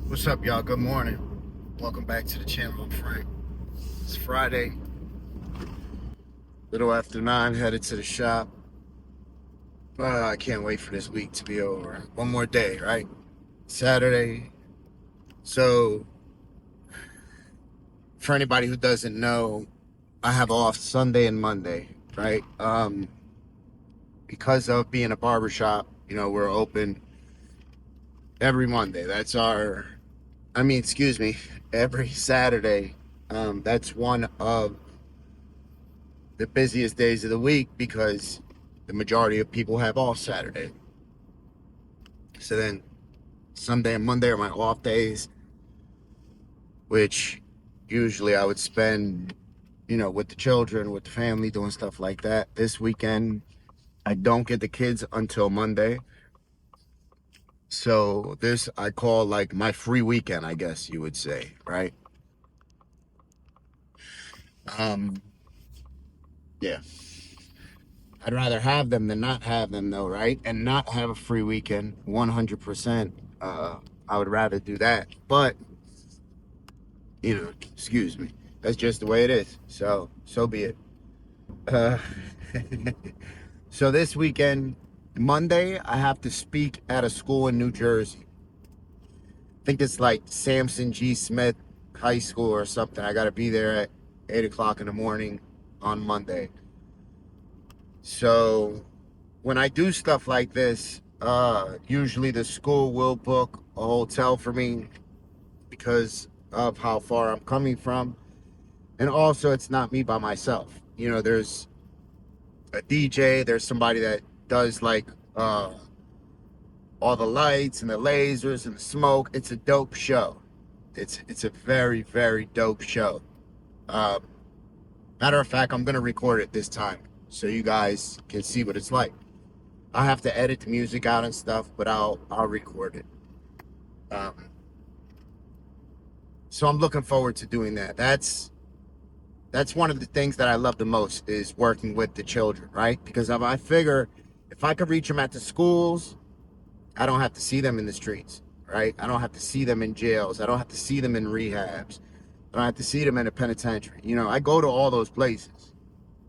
What's up, y'all? Good morning. Welcome back to the channel. I'm Frank. It's Friday, little after 9, headed to the shop. I can't wait for this week to be over. One more day, right? Saturday. So, for anybody who doesn't know, I have off Sunday and Monday, right? Because of being a barbershop, we're open every Monday. Excuse me, every Saturday. That's one of the busiest days of the week because the majority of people have off Saturday. So then Sunday and Monday are my off days, which usually I would spend, with the children, with the family, doing stuff like that. This weekend, I don't get the kids until Monday. So this I call like my free weekend, I guess you would say, right? Um, yeah. I'd rather have them than not have them, though, right? And not have a free weekend, 100%. I would rather do that. But, excuse me. That's just the way it is. So be it. Uh, so this weekend, Monday, I have to speak at a school in New Jersey. I think it's like Samson G. Smith High School or something. I got to be there at 8 o'clock in the morning on Monday. So when I do stuff like this, usually the school will book a hotel for me because of how far I'm coming from. And also, it's not me by myself. There's a DJ, there's somebody that does like all the lights and the lasers and the smoke. It's a dope show. It's a very, very dope show. Uh, Matter of fact, I'm going to record it this time so you guys can see what it's like. I have to edit the music out and stuff, but I'll record it. So I'm looking forward to doing that. That's one of the things that I love the most is working with the children, right? Because I figure if I could reach them at the schools, I don't have to see them in the streets, right? I don't have to see them in jails. I don't have to see them in rehabs. I don't have to see them in a penitentiary. I go to all those places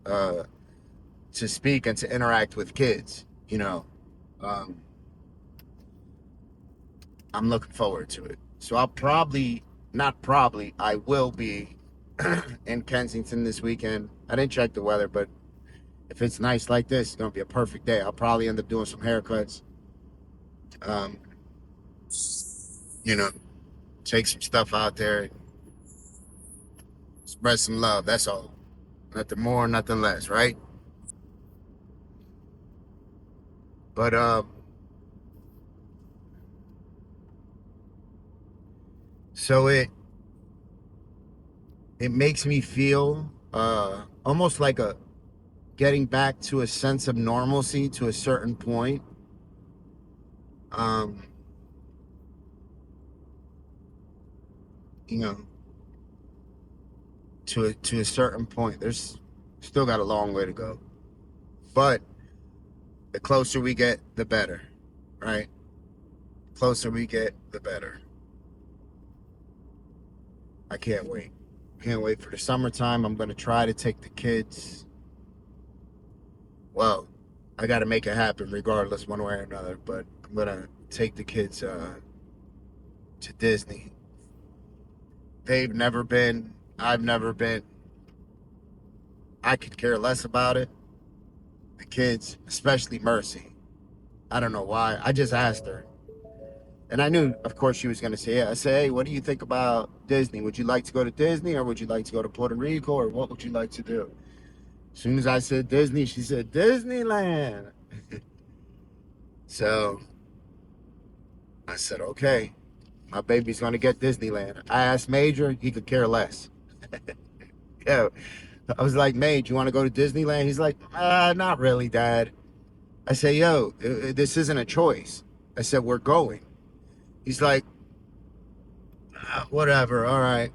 to speak and to interact with kids. Um, I'm looking forward to it. So I will be in Kensington this weekend. I didn't check the weather, but if it's nice like this, it's going to be a perfect day. I'll probably end up doing some haircuts. Um, you know, take some stuff out there, spread some love. That's all. Nothing more, nothing less, right? But so it makes me feel almost like a getting back to a sense of normalcy to a certain point. Um, you know, to a certain point. There's still got a long way to go, but the closer we get, the better, right? The closer we get, the better. I can't wait. Can't wait for the summertime. I'm gonna try to take the kids. Well, I got to make it happen regardless, one way or another. But I'm gonna take the kids to Disney. They've never been. I've never been. I could care less about it. The kids, especially Mercy. I don't know why. I just asked her. And I knew, of course, she was going to say, yeah. I said, hey, what do you think about Disney? Would you like to go to Disney or would you like to go to Puerto Rico or what would you like to do? As soon as I said Disney, she said, Disneyland. So I said, okay, my baby's going to get Disneyland. I asked Major, he could care less. Yeah. I was like, Mage, you want to go to Disneyland? He's like, not really, Dad. I say, yo, this isn't a choice. I said, we're going. He's like, whatever, all right.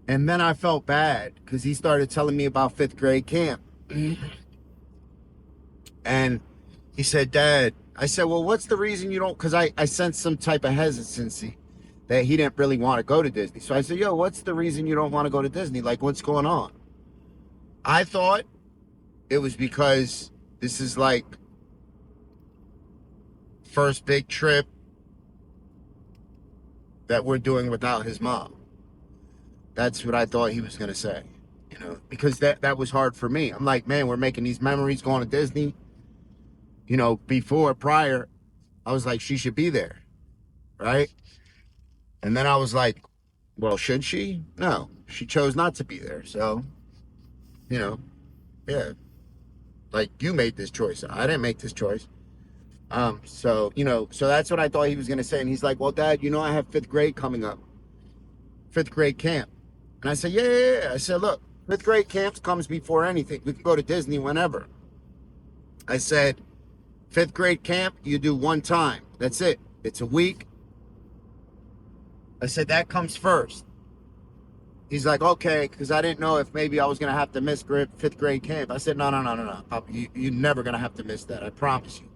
And then I felt bad because he started telling me about fifth grade camp. And he said, Dad, I said, well, what's the reason you don't? Because I sensed some type of hesitancy. that he didn't really want to go to Disney. So I said, yo, what's the reason you don't want to go to Disney? Like, what's going on? I thought it was because this is like first big trip that we're doing without his mom. That's what I thought he was going to say, because that was hard for me. I'm like, man, we're making these memories going to Disney. Prior, I was like, she should be there, right? And then I was like, well, should she? No, she chose not to be there. So, yeah, like you made this choice. I didn't make this choice. So that's what I thought he was going to say. And he's like, well, Dad, I have fifth grade coming up, fifth grade camp. And I said, yeah. I said, look, fifth grade camp comes before anything. We can go to Disney whenever. I said, fifth grade camp, you do one time. That's it. It's a week. I said, that comes first. He's like, okay, because I didn't know if maybe I was going to have to miss fifth grade camp. I said, no. You're never going to have to miss that. I promise you.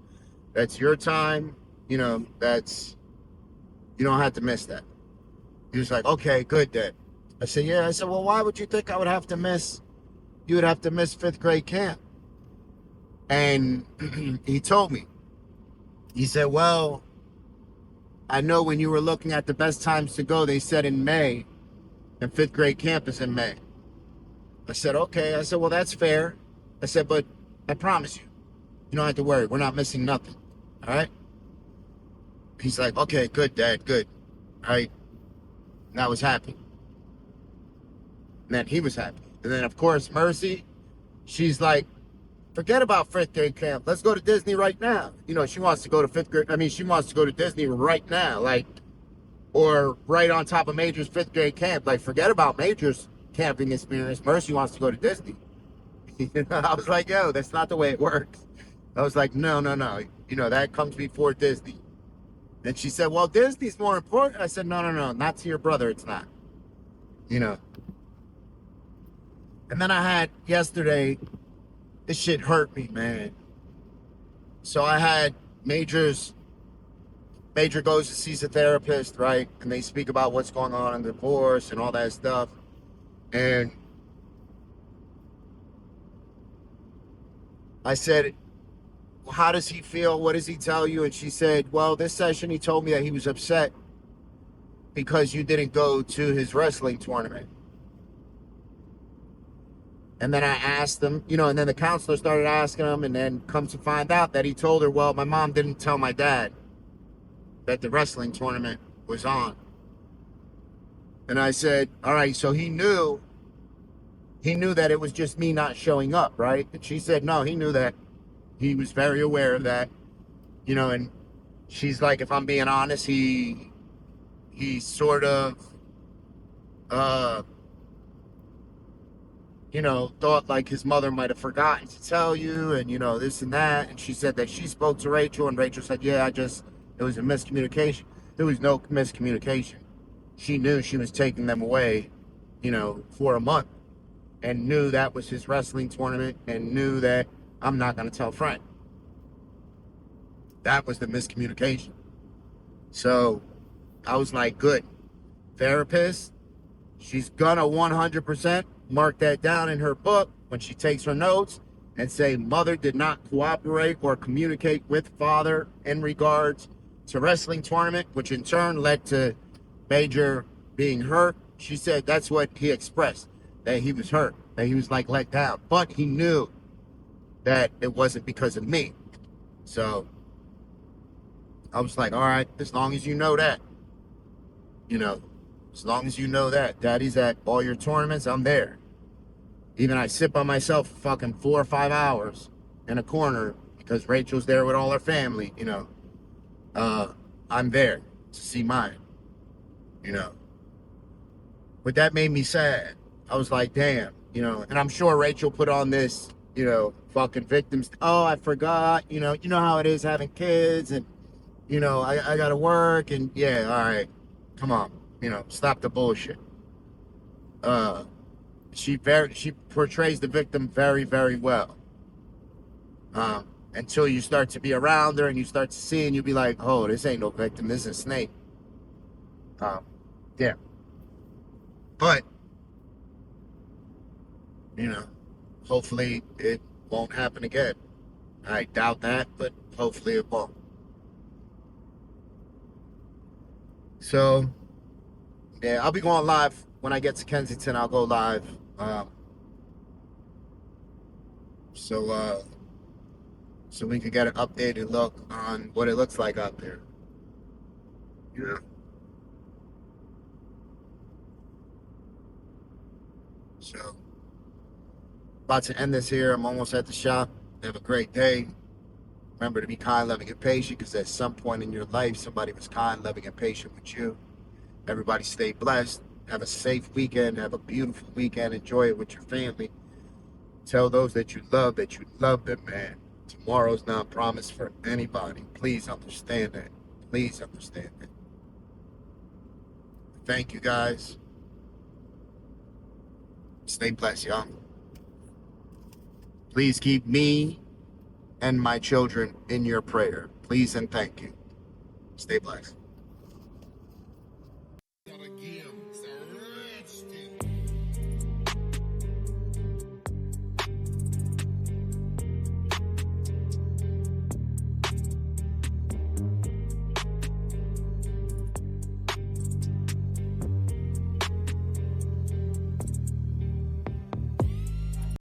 That's your time. You don't have to miss that. He was like, okay, good, Dad. I said, yeah. I said, well, why would you think you would have to miss fifth grade camp? And he told me, he said, well, I know when you were looking at the best times to go, they said in May, and fifth grade camp is in May. I said, okay. I said, well, that's fair. I said, but I promise you, you don't have to worry. We're not missing nothing. All right? He's like, okay, good, Dad, good. All right? And I was happy. And then he was happy. And then, of course, Mercy, she's like, forget about fifth grade camp. Let's go to Disney right now. She wants to go to she wants to go to Disney right now. Like, or right on top of Major's fifth grade camp. Like, forget about Major's camping experience. Mercy wants to go to Disney. I was like, yo, that's not the way it works. I was like, no. That comes before Disney. And she said, well, Disney's more important. I said, no, not to your brother. It's not. And then I had yesterday, this shit hurt me, man. So I had Major goes to sees a therapist, right? And they speak about what's going on in the divorce and all that stuff. And I said, well, how does he feel? What does he tell you? And she said, well, this session he told me that he was upset because you didn't go to his wrestling tournament. And then I asked him, and then the counselor started asking him, and then come to find out that he told her, well, my mom didn't tell my dad that the wrestling tournament was on. And I said, all right, so he knew that it was just me not showing up, right? And she said, no, he knew that. He was very aware of that, and she's like, if I'm being honest, he sort of, thought like his mother might have forgotten to tell you and, this and that. And she said that she spoke to Rachel and Rachel said, yeah, it was a miscommunication. There was no miscommunication. She knew she was taking them away, for a month and knew that was his wrestling tournament and knew that I'm not going to tell Frank. That was the miscommunication. So I was like, good. Therapist, she's going to 100% mark that down in her book when she takes her notes and say mother did not cooperate or communicate with father in regards to wrestling tournament, which in turn led to Major being hurt. She said that's what he expressed, that he was hurt, that he was like let down, but he knew that it wasn't because of me. So I was like, all right, as long as you know that, as long as you know that Daddy's at all your tournaments, I'm there. Even I sit by myself for fucking 4 or 5 hours in a corner because Rachel's there with all her family, I'm there to see mine, But that made me sad. I was like, damn, and I'm sure Rachel put on this, fucking victims. Oh, I forgot, you know how it is having kids and, I gotta work and yeah, all right, come on, stop the bullshit. She portrays the victim very, very well. Until you start to be around her and you start to see and you'll be like, oh, this ain't no victim, this is a snake. Um, yeah, but you know, hopefully it won't happen again. I doubt that, but hopefully it won't. So yeah, I'll be going live when I get to Kensington. I'll go live. Um, so so we can get an updated look on what it looks like out there. You know. So about to end this here. I'm almost at the shop. Have a great day. Remember to be kind, loving, and patient, because at some point in your life, somebody was kind, loving, and patient with you. Everybody stay blessed. Have a safe weekend. Have a beautiful weekend. Enjoy it with your family. Tell those that you love them, man. Tomorrow's not promised for anybody. Please understand that. Please understand that. Thank you, guys. Stay blessed, y'all. Please keep me and my children in your prayer. Please and thank you. Stay blessed.